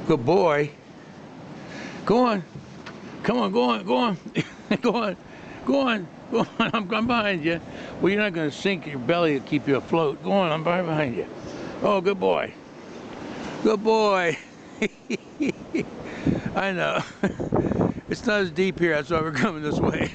Good boy. Go on. Come on, go on, go on. Go on, go on, go on. I'm behind you. Well, you're not going to sink your belly to keep you afloat. Go on, I'm right behind you. Oh, good boy. Good boy. I know. It's not as deep here, that's why we're coming this way.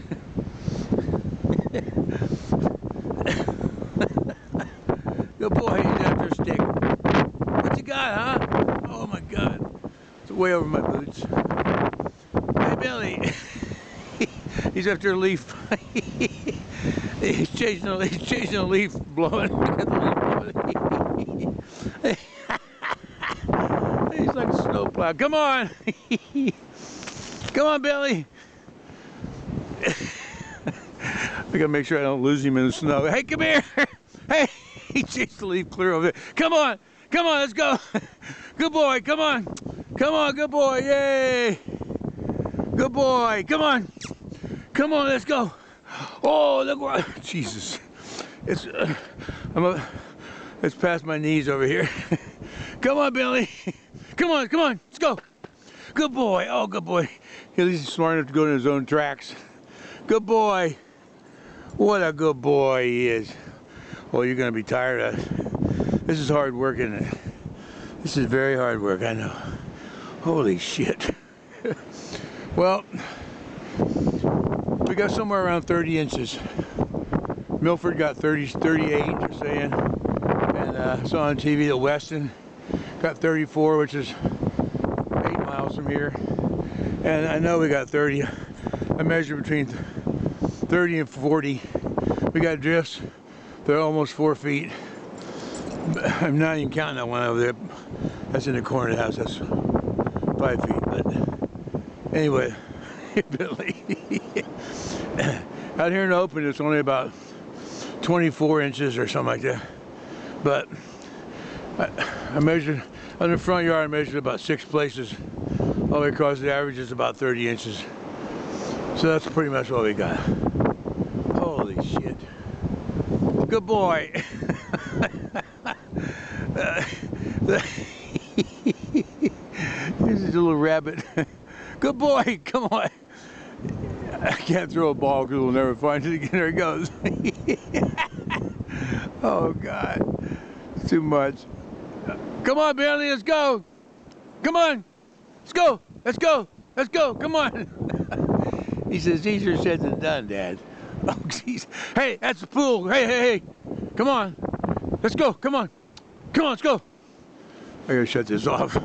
Good boy, he's after a stick. What you got, huh? Oh my God. It's way over my boots. Hey, Billy. He's after a leaf. He's chasing a leaf blowing. He's like a snowplow. Come on. Come on, Billy. I gotta make sure I don't lose him in the snow. Hey, come here. Hey, he chased the leaf clear over there. Come on, let's go. Good boy, come on. Come on, good boy, yay. Good boy, come on. Come on, let's go. Oh, look what, Jesus. It's past my knees over here. Come on, Billy. Come on, let's go. Good boy, oh, good boy. At least he's smart enough to go in his own tracks. Good boy. What a good boy he is. Well, you're gonna be tired of. This is hard work, isn't it? This is very hard work, I know. Holy shit. Well, we got somewhere around 30 inches. Milford got 38, they're saying. And I saw on TV that Weston got 34, which is 8 miles from here. And I know we got 30. I measured between 30 and 40. We got drifts. They're almost 4 feet. I'm not even counting that one over there. That's in the corner of the house. That's 5 feet. But anyway, Billy. Out here in the open, it's only about 24 inches or something like that. But I measured on the front yard. I measured about 6 places all the way across. The average is about 30 inches. So that's pretty much what we got. Holy shit. Good boy. Here's a little rabbit. Good boy, come on. I can't throw a ball because we'll never find it again. There it goes. Oh God, it's too much. Come on, Bentley, let's go. Come on, let's go, let's go, let's go, come on. He says, easier said than done, Dad. Oh, jeez. Hey, that's the pool. Hey. Come on. Let's go. Come on. Let's go. I gotta shut this off.